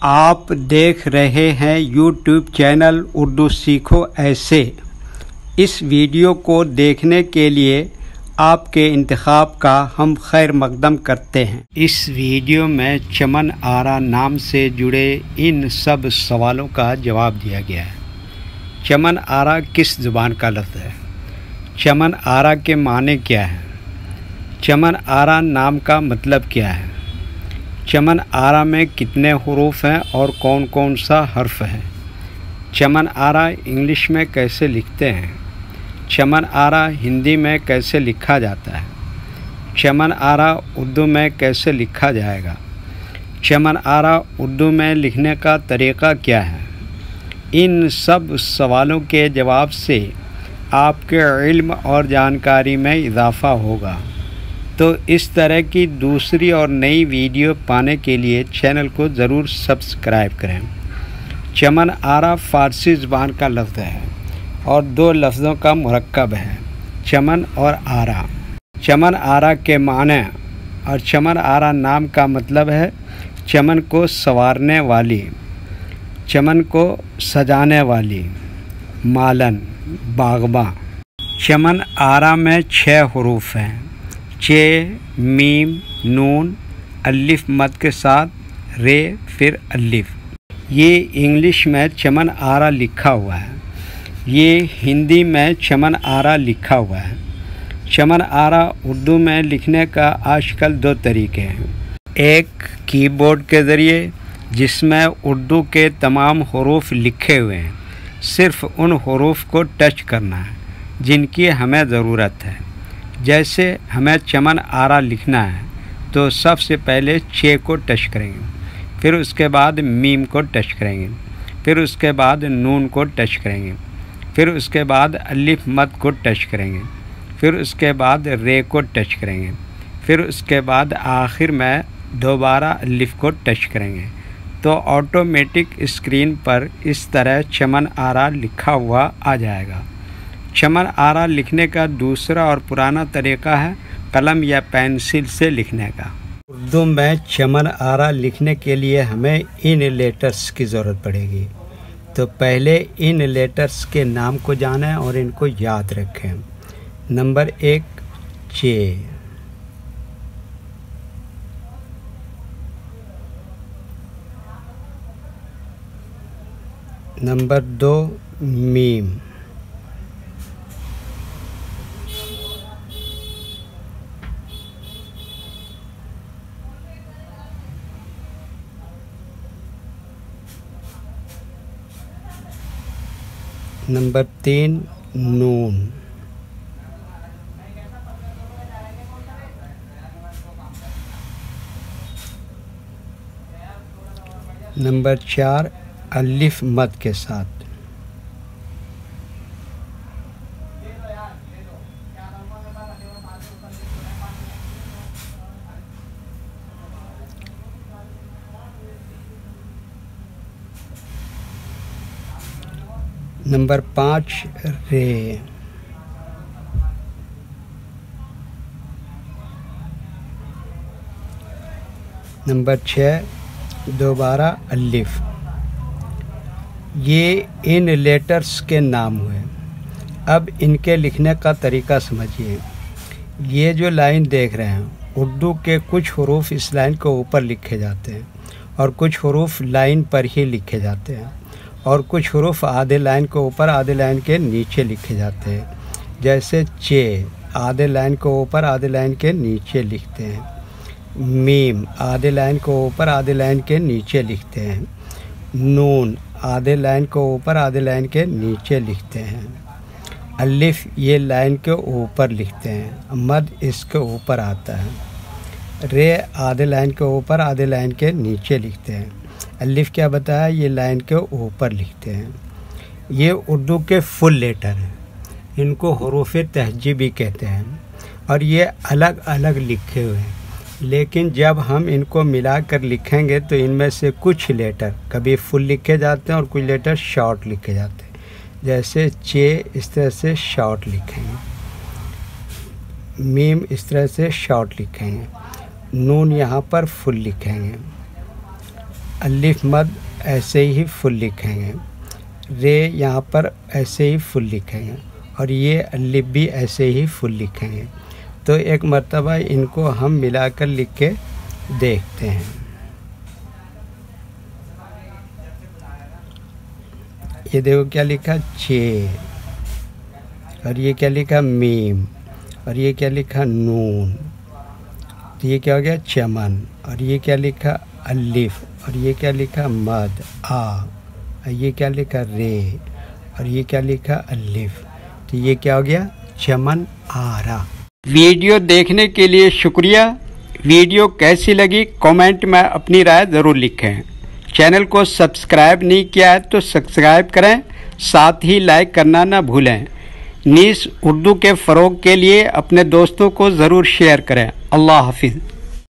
आप देख रहे हैं YouTube चैनल उर्दू सीखो ऐसे। इस वीडियो को देखने के लिए आपके इंतखाब का हम खैर मकदम करते हैं। इस वीडियो में चमन आरा नाम से जुड़े इन सब सवालों का जवाब दिया गया है। चमन आरा किस ज़ुबान का लफ्ज़ है? चमन आरा के माने क्या है? चमन आरा नाम का मतलब क्या है? चमन आरा में कितने हुरूफ हैं और कौन कौन सा हर्फ है? चमन आरा इंग्लिश में कैसे लिखते हैं? चमन आरा हिंदी में कैसे लिखा जाता है? चमन आरा उर्दू में कैसे लिखा जाएगा? चमन आरा उर्दू में लिखने का तरीक़ा क्या है? इन सब सवालों के जवाब से आपके इल्म और जानकारी में इजाफ़ा होगा। तो इस तरह की दूसरी और नई वीडियो पाने के लिए चैनल को ज़रूर सब्सक्राइब करें। चमन आरा फ़ारसी ज़ुबान का लफ्ज़ है और दो लफ्ज़ों का मुरक्कब है, चमन और आरा। चमन आरा के माने और चमन आरा नाम का मतलब है चमन को संवारने वाली, चमन को सजाने वाली, मालन, बागबा। चमन आरा में 6 हुरूफ हैं, चे, मीम, नून, अलिफ मद के साथ रे, फिर अलिफ। ये इंग्लिश में चमन आरा लिखा हुआ है, ये हिंदी में चमन आरा लिखा हुआ है। चमन आरा उर्दू में लिखने का आजकल 2 तरीके हैं। एक कीबोर्ड के ज़रिए जिसमें उर्दू के तमाम हुरूफ लिखे हुए हैं, सिर्फ़ उन हुरूफ को टच करना है जिनकी हमें ज़रूरत है। जैसे हमें चमन आरा लिखना है तो सबसे पहले चे को टच करेंगे, फिर उसके बाद मीम को टच करेंगे, फिर उसके बाद नून को टच करेंगे, फिर उसके बाद अलिफ मद को टच करेंगे, फिर उसके बाद रे को टच करेंगे, फिर उसके बाद आखिर में दोबारा अलिफ को टच करेंगे। तो ऑटोमेटिक स्क्रीन पर इस तरह चमन आरा लिखा हुआ आ जाएगा। चमन आरा लिखने का दूसरा और पुराना तरीक़ा है कलम या पेंसिल से लिखने का। उर्दू में चमन आरा लिखने के लिए हमें इन लेटर्स की ज़रूरत पड़ेगी। तो पहले इन लेटर्स के नाम को जानें और इनको याद रखें। नंबर 1 चे, नंबर 2 मीम, नंबर 3 नून, नंबर 4 अलिफ मद के साथ, नंबर 5 रे, नंबर 6 दोबारा अलिफ। ये इन लेटर्स के नाम हुए। अब इनके लिखने का तरीका समझिए। ये जो लाइन देख रहे हैं, उर्दू के कुछ हुरूफ इस लाइन को ऊपर लिखे जाते हैं और कुछ हुरूफ लाइन पर ही लिखे जाते हैं और कुछ हुरूफ आधे लाइन को ऊपर आधे लाइन के नीचे लिखे जाते हैं। जैसे चे आधे लाइन को ऊपर आधे लाइन के नीचे लिखते हैं, मीम आधे लाइन को ऊपर आधे लाइन के नीचे लिखते हैं, नून आधे लाइन को ऊपर आधे लाइन के नीचे लिखते हैं, अलिफ ये लाइन के ऊपर लिखते हैं, मद इसके ऊपर आता है, रे आधे लाइन के ऊपर आधे लाइन के नीचे लिखते हैं, अलिफ क्या बताया ये लाइन के ऊपर लिखते हैं। ये उर्दू के फुल लेटर हैं, इनको हुरूफ तहजीबी कहते हैं और ये अलग अलग लिखे हुए हैं। लेकिन जब हम इनको मिलाकर लिखेंगे तो इनमें से कुछ लेटर कभी फुल लिखे जाते हैं और कुछ लेटर शॉर्ट लिखे जाते हैं। जैसे चे इस तरह से शॉर्ट लिखेंगे, मीम इस तरह से शॉर्ट लिखेंगे, नून यहाँ पर फुल लिखेंगे, अलिफ मद ऐसे ही फुल लिखेंगे, रे यहाँ पर ऐसे ही फुल लिखेंगे और ये अलिफ भी ऐसे ही फुल लिखेंगे। तो एक मर्तबा इनको हम मिलाकर लिख के देखते हैं। ये देखो क्या लिखा, चे, और ये क्या लिखा, मीम, और ये क्या लिखा, नून। तो ये क्या हो गया, चमन। और ये क्या लिखा, अलिफ, और ये क्या लिखा, मद, आ, और ये क्या लिखा, रे, और ये क्या लिखा, अलिफ। तो ये क्या हो गया, चमन आरा। वीडियो देखने के लिए शुक्रिया। वीडियो कैसी लगी कमेंट में अपनी राय ज़रूर लिखें। चैनल को सब्सक्राइब नहीं किया है तो सब्सक्राइब करें, साथ ही लाइक करना ना भूलें। नीस उर्दू के फ़रोग़ के लिए अपने दोस्तों को ज़रूर शेयर करें। अल्लाह हाफिज़।